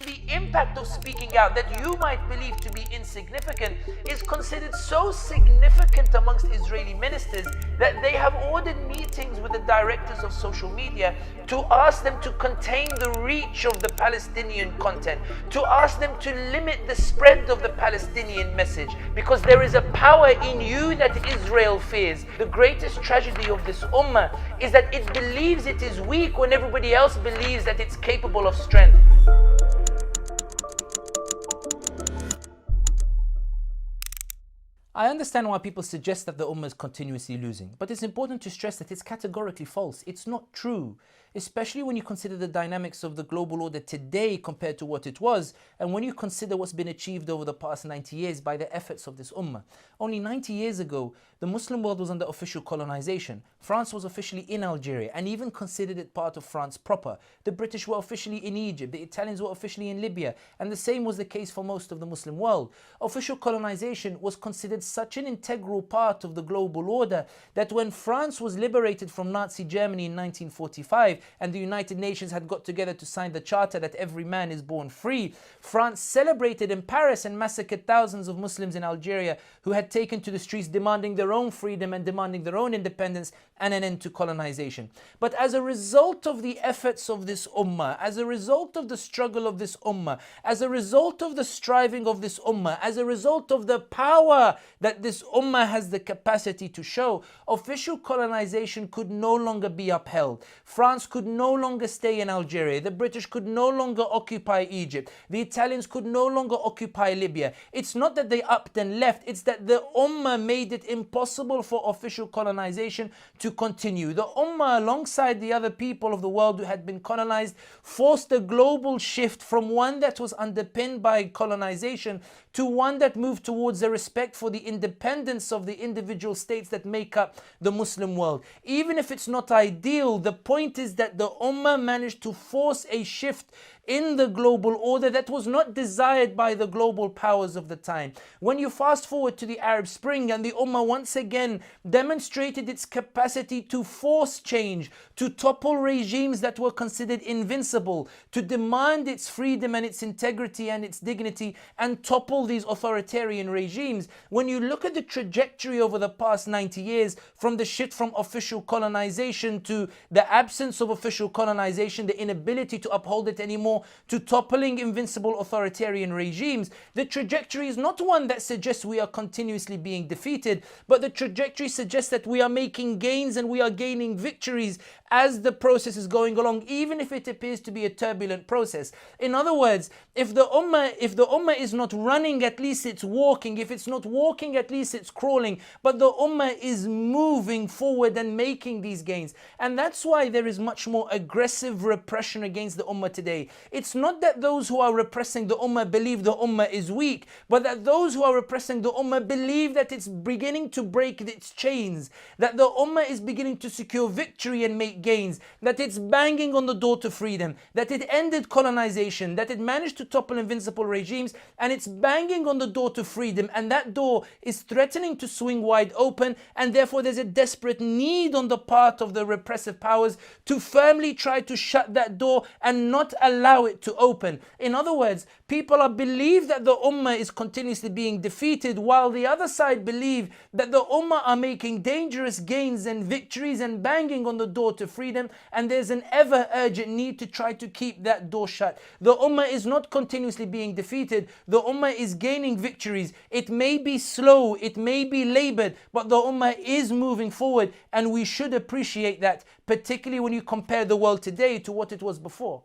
The impact of speaking out that you might believe to be insignificant is considered so significant amongst Israeli ministers that they have ordered meetings with the directors of social media to ask them to contain the reach of the Palestinian content, to ask them to limit the spread of the Palestinian message, because there is a power in you that Israel fears. The greatest tragedy of this ummah is that it believes it is weak when everybody else believes that it's capable of strength. I understand why people suggest that the Ummah is continuously losing, but it's important to stress that it's categorically false. It's not true, especially when you consider the dynamics of the global order today compared to what it was, and when you consider what's been achieved over the past 90 years by the efforts of this Ummah. Only 90 years ago, the Muslim world was under official colonization. France was officially in Algeria and even considered it part of France proper. The British were officially in Egypt, the Italians were officially in Libya, and the same was the case for most of the Muslim world. Official colonization was considered such an integral part of the global order that when France was liberated from Nazi Germany in 1945 and the United Nations had got together to sign the charter that every man is born free, France celebrated in Paris and massacred thousands of Muslims in Algeria who had taken to the streets demanding their own freedom and demanding their own independence and an end to colonization. But as a result of the efforts of this ummah, as a result of the struggle of this ummah, as a result of the striving of this ummah, as a result of the power that this ummah has the capacity to show, official colonization could no longer be upheld. France could no longer stay in Algeria. The British could no longer occupy Egypt. The Italians could no longer occupy Libya. It's not that they upped and left, it's that the ummah made it impossible for official colonization to continue. The ummah, alongside the other people of the world who had been colonized, forced a global shift from one that was underpinned by colonization to one that moved towards a respect for the independence of the individual states that make up the Muslim world. Even if it's not ideal, the point is that the ummah managed to force a shift in the global order that was not desired by the global powers of the time. When you fast forward to the Arab Spring, and the ummah once again demonstrated its capacity to force change, to topple regimes that were considered invincible, to demand its freedom and its integrity and its dignity, and topple these authoritarian regimes. When you look at the trajectory over the past 90 years, from the shift from official colonization to the absence of official colonization, the inability to uphold it anymore, to toppling invincible authoritarian regimes, the trajectory is not one that suggests we are continuously being defeated, but the trajectory suggests that we are making gains and we are gaining victories as the process is going along, even if it appears to be a turbulent process. In other words, if the ummah is not running, at least it's walking. If it's not walking, at least it's crawling. But the ummah is moving forward and making these gains. And that's why there is much more aggressive repression against the ummah today. It's not that those who are repressing the ummah believe the ummah is weak, but that those who are repressing the ummah believe that it's beginning to break its chains, that the ummah is beginning to secure victory and make gains, that it's banging on the door to freedom, that it ended colonization, that it managed to topple invincible regimes, and it's banging on the door to freedom, and that door is threatening to swing wide open, and therefore there's a desperate need on the part of the repressive powers to firmly try to shut that door and not allow it to open. In other words, people believe that the ummah is continuously being defeated, while the other side believe that the ummah are making dangerous gains and victories and banging on the door to freedom, and there's an ever urgent need to try to keep that door shut. The ummah is not continuously being defeated. The ummah is gaining victories. It may be slow, it may be labored, but the ummah is moving forward, and we should appreciate that, particularly when you compare the world today to what it was before.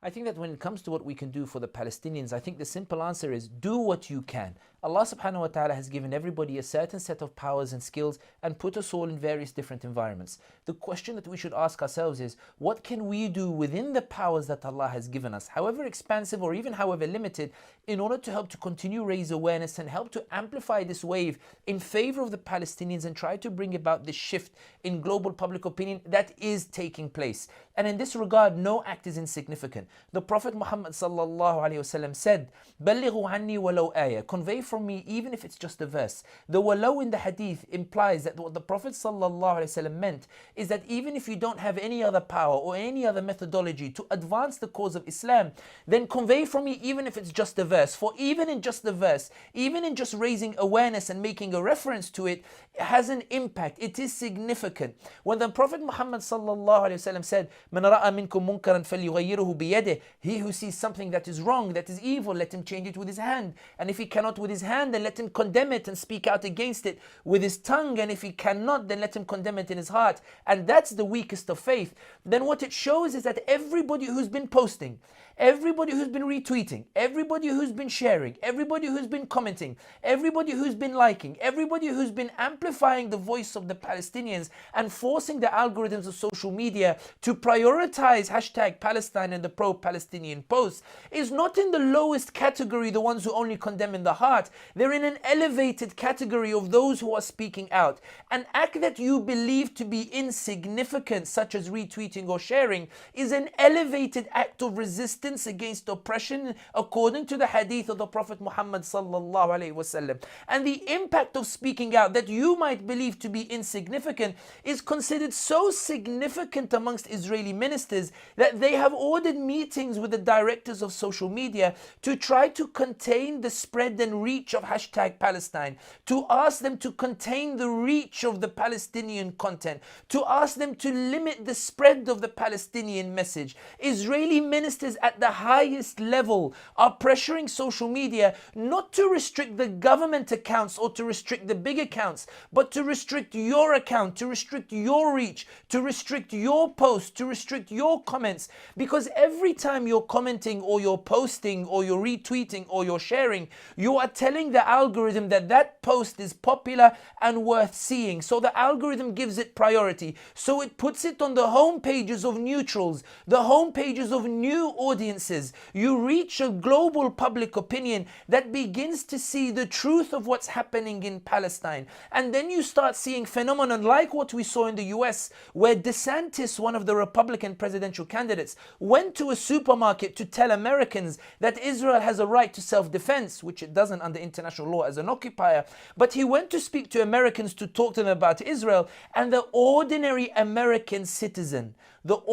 I think that when it comes to what we can do for the Palestinians, I think the simple answer is do what you can. Allah subhanahu wa ta'ala has given everybody a certain set of powers and skills and put us all in various different environments. The question that we should ask ourselves is, what can we do within the powers that Allah has given us, however expansive or even however limited, in order to help to continue raise awareness and help to amplify this wave in favor of the Palestinians and try to bring about this shift in global public opinion that is taking place. And in this regard, no act is insignificant. The Prophet Muhammad sallallahu alaihi wasallam said, "Ballighu anni walau ayah," convey from me even if it's just a verse. The walau in the hadith implies that what the Prophet ﷺ meant is that even if you don't have any other power or any other methodology to advance the cause of Islam, then convey from me even if it's just a verse. For even in just the verse, even in just raising awareness and making a reference to it, has an impact. It is significant. When the Prophet Muhammad ﷺ said, "Man ra'a minkum munkaran falyughayyirhu biyadihi," he who sees something that is wrong, that is evil, let him change it with his hand. And if he cannot with his hand, then let him condemn it and speak out against it with his tongue. And if he cannot, then let him condemn it in his heart. And that's the weakest of faith. Then what it shows is that everybody who's been posting, everybody who's been retweeting, everybody who's been sharing, everybody who's been commenting, everybody who's been liking, everybody who's been amplifying the voice of the Palestinians and forcing the algorithms of social media to prioritize hashtag Palestine and the pro-Palestinian posts is not in the lowest category, the ones who only condemn in the heart. They're in an elevated category of those who are speaking out. An act that you believe to be insignificant, such as retweeting or sharing, is an elevated act of resistance against oppression according to the hadith of the Prophet Muhammad sallallahu alaihi wasallam. And the impact of speaking out that you might believe to be insignificant is considered so significant amongst Israeli ministers that they have ordered meetings with the directors of social media to try to contain the spread and reach of hashtag Palestine, to ask them to contain the reach of the Palestinian content, to ask them to limit the spread of the Palestinian message. Israeli ministers at the highest level are pressuring social media not to restrict the government accounts or to restrict the big accounts, but to restrict your account, to restrict your reach, to restrict your post, to restrict your comments. Because every time you're commenting or you're posting or you're retweeting or you're sharing, you are telling the algorithm that that post is popular and worth seeing. So the algorithm gives it priority. So it puts it on the home pages of neutrals, the home pages of new audiences. You reach a global public opinion that begins to see the truth of what's happening in Palestine. And then you start seeing phenomenon like what we saw in the US, where DeSantis, one of the Republican presidential candidates, went to a supermarket to tell Americans that Israel has a right to self-defense, which it doesn't under international law as an occupier. But he went to speak to Americans to talk to them about Israel, and the ordinary American citizen turned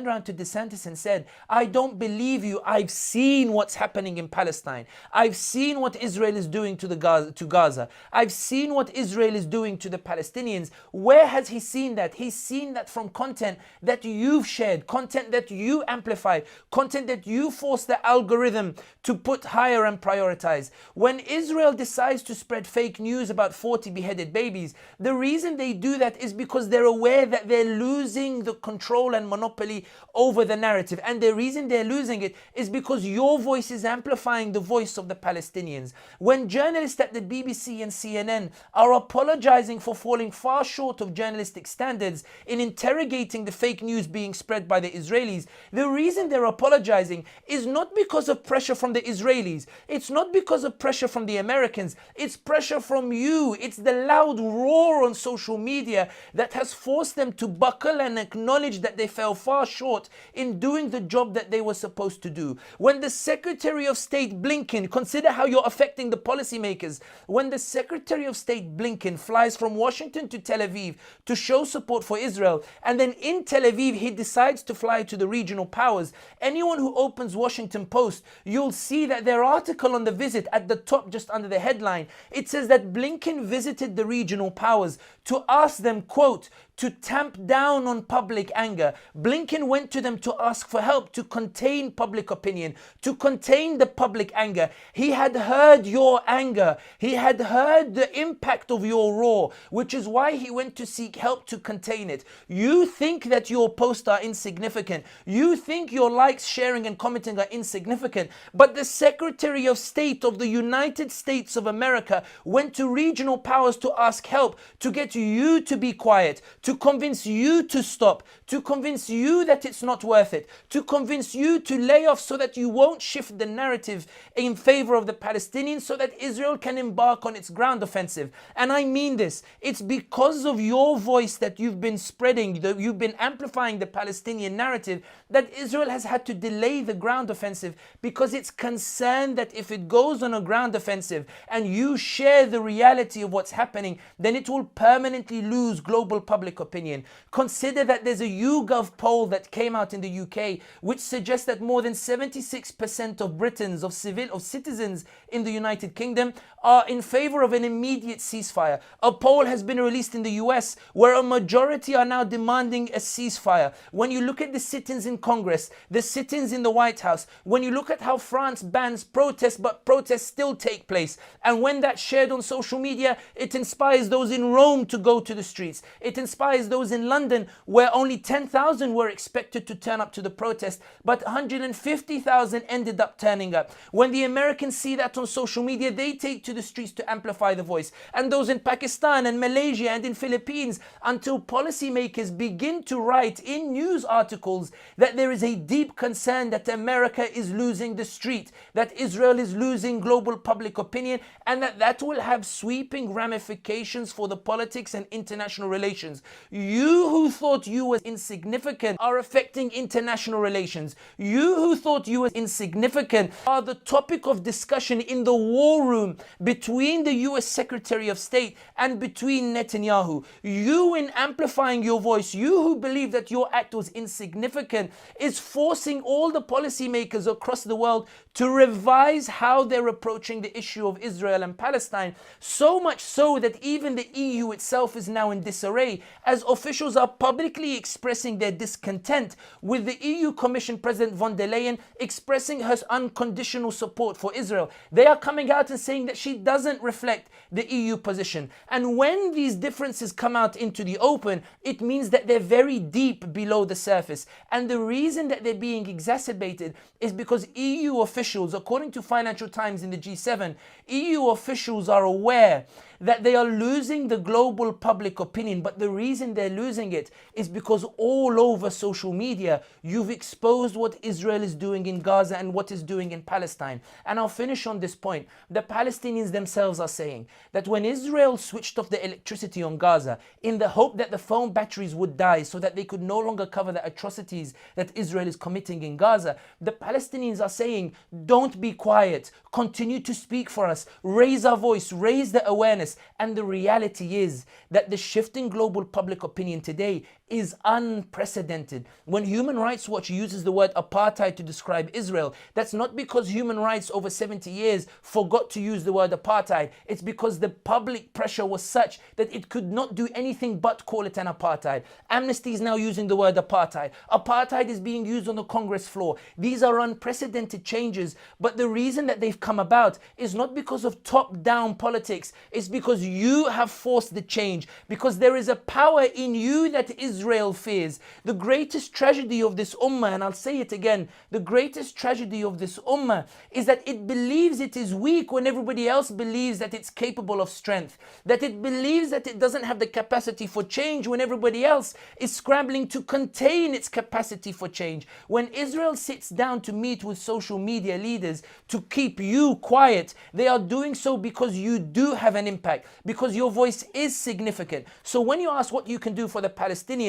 around to DeSantis and said, "I don't believe you. I've seen what's happening in Palestine. I've seen what Israel is doing to Gaza. I've seen what Israel is doing to the Palestinians." Where has he seen that? He's seen that from content that you've shared, content that you amplified, content that you forced the algorithm to put higher and prioritize. When Israel decides to spread fake news about 40 beheaded babies, the reason they do that is because they're aware that they're losing the control and monopoly over the narrative. And the reason they're losing it is because your voice is amplifying the voice of the Palestinians. When journalists at the BBC and CNN are apologizing for falling far short of journalistic standards in interrogating the fake news being spread by the Israelis, the reason they're apologizing is not because of pressure from the Israelis. It's not because of pressure from the Americans. It's pressure from you. It's the loud roar on social media that has forced them to buckle and acknowledge that they fell far short in doing the job that they were supposed to do. When the Secretary of State Blinken, consider how you're affecting the policymakers, when the Secretary of State Blinken flies from Washington to Tel Aviv to show support for Israel, and then in Tel Aviv he decides to fly to the regional powers, anyone who opens Washington Post, you'll see that their article on the visit at the top, just under the headline, it says that Blinken visited the regional powers to ask them, quote, to tamp down on public anger. Blinken went to them to ask for help to contain public opinion, to contain the public anger. He had heard your anger. He had heard the impact of your roar, which is why he went to seek help to contain it. You think that your posts are insignificant. You think your likes, sharing and commenting are insignificant. But the Secretary of State of the United States of America went to regional powers to ask help, to get you to be quiet, to convince you to stop, to convince you that it's not worth it, to convince you to lay off so that you won't shift the narrative in favor of the Palestinians so that Israel can embark on its ground offensive. And I mean this, it's because of your voice that you've been spreading, that you've been amplifying the Palestinian narrative, that Israel has had to delay the ground offensive, because it's concerned that if it goes on a ground offensive and you share the reality of what's happening, then it will permanently lose global public opinion. Consider that there's a YouGov poll that came out in the UK which suggests that more than 76% of Britons, of citizens in the United Kingdom, are in favor of an immediate ceasefire. A poll has been released in the US where a majority are now demanding a ceasefire. When you look at the sit-ins in Congress, the sit-ins in the White House, when you look at how France bans protests but protests still take place, and when that's shared on social media, it inspires those in Rome to go to the streets. It inspires those in London where only 10,000 were expected to turn up to the protest, but 150,000 ended up turning up. When the Americans see that on social media, they take to the streets to amplify the voice. And those in Pakistan and Malaysia and in Philippines, until policymakers begin to write in news articles that there is a deep concern that America is losing the street, that Israel is losing global public opinion, and that will have sweeping ramifications for the politics and international relations. You who thought you were insignificant are affecting international relations. You who thought you were insignificant are the topic of discussion in the war room between the US Secretary of State and between Netanyahu. You, in amplifying your voice, you who believe that your act was insignificant, is forcing all the policymakers across the world to revise how they're approaching the issue of Israel and Palestine, so much so that even the EU itself is now in disarray, as officials are publicly expressing their discontent with the EU Commission President von der Leyen expressing her unconditional support for Israel. They are coming out and saying that she doesn't reflect the EU position. And when these differences come out into the open, it means that they're very deep below the surface. And the reason that they're being exacerbated is because EU officials, according to Financial Times in the G7, EU officials are aware that they are losing the global public opinion. But the reason they're losing it is because all over social media, you've exposed what Israel is doing in Gaza and what is doing in Palestine. And I'll finish on this point. The Palestinians themselves are saying that when Israel switched off the electricity on Gaza in the hope that the phone batteries would die so that they could no longer cover the atrocities that Israel is committing in Gaza, the Palestinians are saying, don't be quiet, continue to speak for us, raise our voice, raise the awareness. And the reality is that the shift in global public opinion today is unprecedented. When Human Rights Watch uses the word apartheid to describe Israel, that's not because human rights over 70 years forgot to use the word apartheid. It's because the public pressure was such that it could not do anything but call it an apartheid. Amnesty is now using the word apartheid. Apartheid is being used on the Congress floor. These are unprecedented changes, but the reason that they've come about is not because of top-down politics. It's because you have forced the change, because there is a power in you that Israel fears. The greatest tragedy of this ummah, and I'll say it again, the greatest tragedy of this ummah is that it believes it is weak when everybody else believes that it's capable of strength, that it believes that it doesn't have the capacity for change when everybody else is scrambling to contain its capacity for change. When Israel sits down to meet with social media leaders to keep you quiet, they are doing so because you do have an impact, because your voice is significant. So when you ask what you can do for the Palestinians,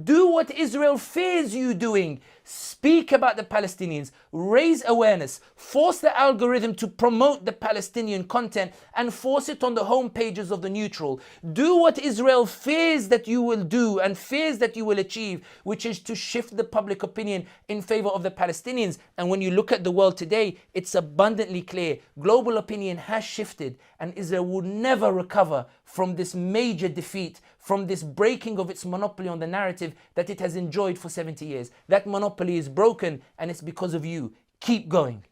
do what Israel fears you doing. Speak about the Palestinians, raise awareness, force the algorithm to promote the Palestinian content and force it on the home pages of the neutral. Do what Israel fears that you will do and fears that you will achieve, which is to shift the public opinion in favor of the Palestinians. And when you look at the world today, it's abundantly clear. Global opinion has shifted, and Israel will never recover from this major defeat, from this breaking of its monopoly on the narrative that it has enjoyed for 70 years. That monopoly is broken, and it's because of you. Keep going.